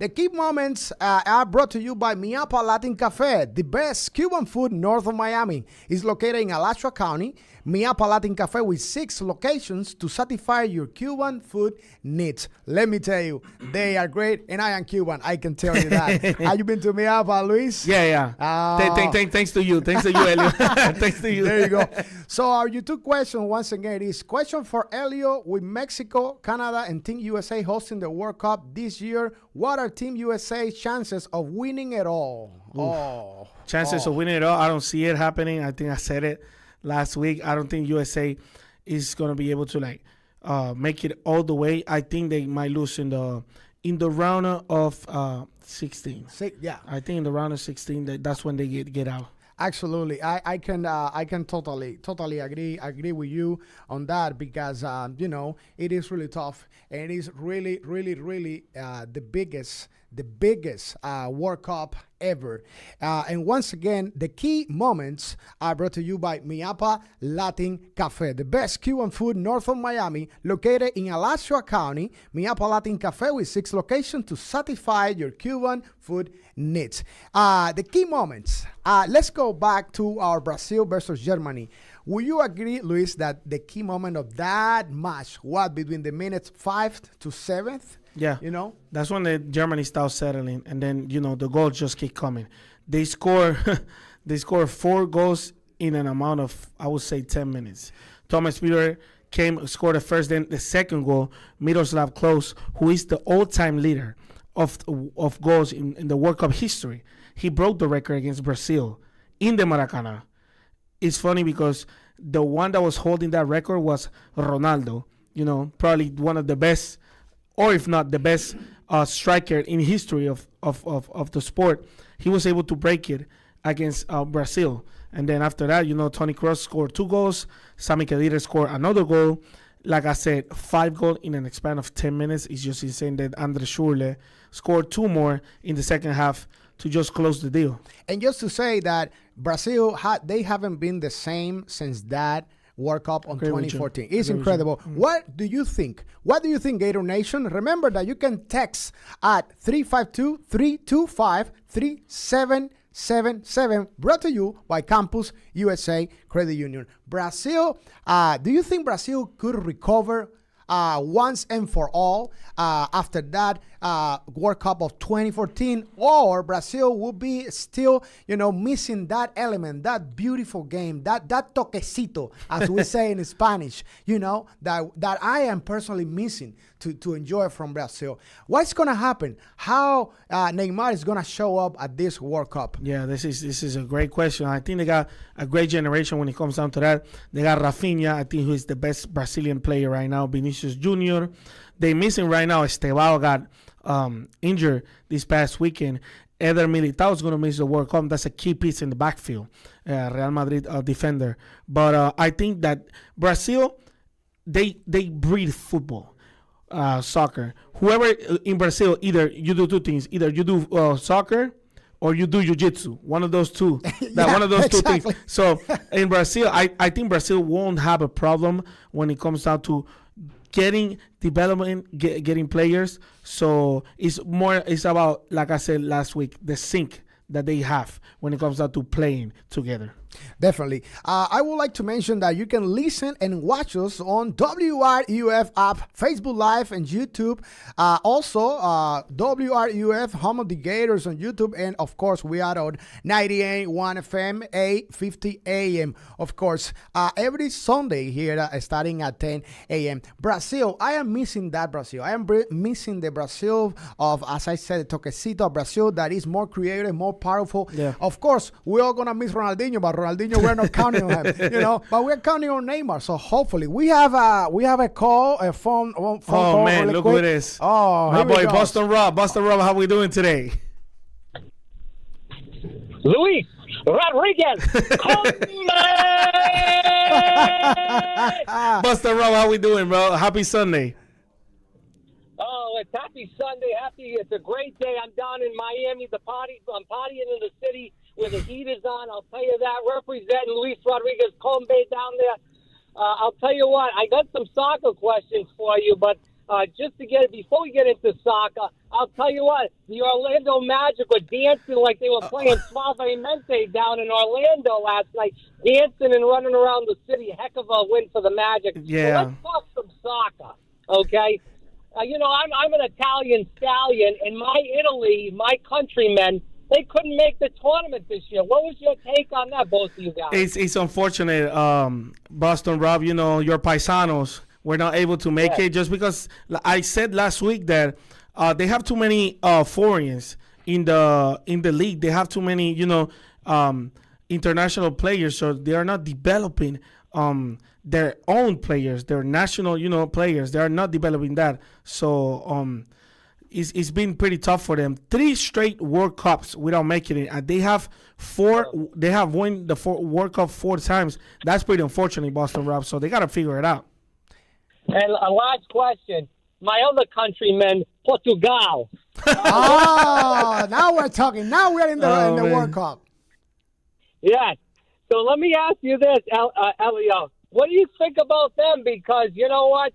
The key moments are brought to you by Miapa Latin Cafe, the best Cuban food north of Miami. It's located in Alachua County. Miapa Latin Cafe with 6 locations to satisfy your Cuban food needs. Let me tell you, they are great, and I am Cuban. I can tell you that. Have you been to Miapa, Luis? Yeah. Thanks to you. Thanks to you, Elio. Thanks to you. There you go. So our YouTube question once again is question for Elio. With Mexico, Canada, and Team USA hosting the World Cup this year, what are Team USA's chances of winning it all? Chances of winning it all, I don't see it happening. I think I said it last week. I don't think USA is going to be able to make it all the way. I think they might lose in the round of 16. Yeah. I think in the round of 16 that's when they get out. Absolutely, I can totally agree with you on that because it is really tough, and it is really the biggest World Cup ever. And once again, the key moments are brought to you by Miapa Latin Cafe, the best Cuban food north of Miami, located in Alachua County. Miapa Latin Cafe with 6 locations to satisfy your Cuban food needs. The key moments. Let's go back to our Brazil versus Germany. Will you agree, Luis, that the key moment of that match was between the minutes 5th to 7th? Yeah, that's when the Germany started settling, and then the goals just keep coming. They score 4 goals in an amount of, I would say, 10 minutes. Thomas Müller scored the first, then the second goal. Miroslav Klose, who is the all-time leader of goals in the World Cup history, he broke the record against Brazil in the Maracanã. It's funny because the one that was holding that record was Ronaldo. Probably one of the best, or if not the best striker in history of the sport. He was able to break it against Brazil. And then after that, Toni Kroos scored 2 goals. Sami Khedira scored another goal. Like I said, 5 goals in an span of 10 minutes. It's just insane that Andre Schürrle scored 2 more in the second half to just close the deal. And just to say that Brazil, they haven't been the same since that World Cup on 2014. It's incredible. What do you think? What do you think, Gator Nation? Remember that you can text at 352-325-3777, brought to you by Campus USA Credit Union. Brazil, do you think Brazil could recover once and for all after that World Cup of 2014, or Brazil will be still, missing that element, that beautiful game, that toquecito, as we say in Spanish, that I am personally missing to enjoy from Brazil. What's going to happen? How Neymar is going to show up at this World Cup? Yeah, this is a great question. I think they got a great generation when it comes down to that. They got Rafinha, I think, who is the best Brazilian player right now, Vinicius Jr. They missing right now. Estevao got injured this past weekend. Eder Militao is going to miss the World Cup. That's a key piece in the backfield, Real Madrid defender. But I think that Brazil, they breed football, soccer. Whoever in Brazil, either you do 2 things. Either you do soccer or you do jiu-jitsu. One of those two. One of those exactly. 2 things. So in Brazil, I think Brazil won't have a problem when it comes down to getting development, getting players. So it's about, like I said last week, the sync that they have when it comes down to playing together. Definitely. I would like to mention that you can listen and watch us on WRUF app, Facebook Live, and YouTube. Also, WRUF Home of the Gators on YouTube. And, of course, we are on 98.1 FM, 8:50 a.m. Of course, every Sunday here starting at 10 a.m. Brazil, I am missing that Brazil. I am missing the Brazil of, as I said, Toquecito Brazil that is more creative, more powerful. Yeah. Of course, we're all going to miss Ronaldinho, but Ronaldinho, we're not counting on him, but we're counting on Neymar. So hopefully we have a phone call. Man, really look quick. who it is. Oh, my boy, Boston Rob. Boston Rob, how we doing today? Luis Rodriguez. Boston Rob, how we doing, bro? Happy Sunday. Oh, it's happy Sunday. It's a great day. I'm down in Miami. I'm partying in the city where the heat is on. I'll tell you that. Representing Luis Rodriguez Combe down there. I'll tell you what. I got some soccer questions for you, but just to get it before we get into soccer, I'll tell you what, the Orlando Magic were dancing like they were playing Suavemente down in Orlando last night, dancing and running around the city. Heck of a win for the Magic. Yeah. So let's talk some soccer, okay? I'm an Italian stallion, and my countrymen, they couldn't make the tournament this year. What was your take on that, both of you guys? It's unfortunate, Boston Rob. Your paisanos were not able to make it just because I said last week that they have too many foreigners in the league. They have too many, international players, so they are not developing their own players, their national, players. They are not developing that. So it's been pretty tough for them. 3 straight World Cups without making it. And they have 4. They have won the World Cup 4 times. That's pretty unfortunate, Boston Rob. So they got to figure it out. And a last question. My other countrymen, Portugal. Oh, now we're talking. Now we're in the World Cup. Yes. So let me ask you this, Elio. What do you think about them? Because you know what?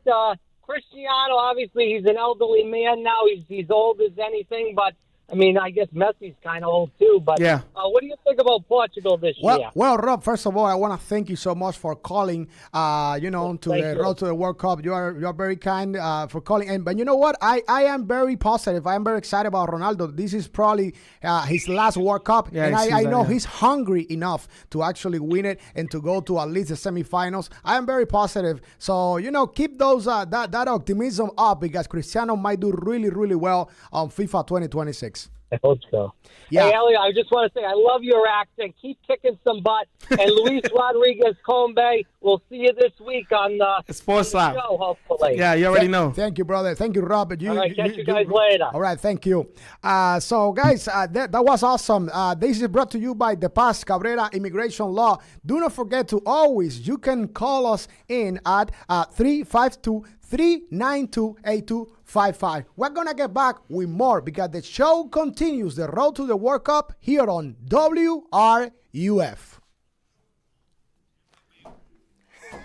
Cristiano, obviously, he's an elderly man now. He's old as anything, but I mean, I guess Messi's kind of old too. But yeah. What do you think about Portugal this year? Well, Rob, first of all, I want to thank you so much for calling, to the Road to the World Cup. You are very kind for calling. But you know what? I am very positive. I am very excited about Ronaldo. This is probably his last World Cup. Yeah, and I know he's hungry enough to actually win it and to go to at least the semifinals. I am very positive. So, keep those that optimism up because Cristiano might do really, really well on FIFA 2026. I hope so. Yeah. Hey, Elliot, I just want to say I love your accent. Keep kicking some butt. And Luis Rodriguez Combe, we'll see you this week on the Sports Lab show, hopefully. Yeah, you already know. Thank you, brother. Thank you, Robert. All right, catch you guys later. All right, thank you. So, guys, that was awesome. This is brought to you by The Paz Cabrera Immigration Law. Do not forget to you can call us in at 352-392-8255. We're going to get back with more because the show continues, the road to the World Cup here on WRUF.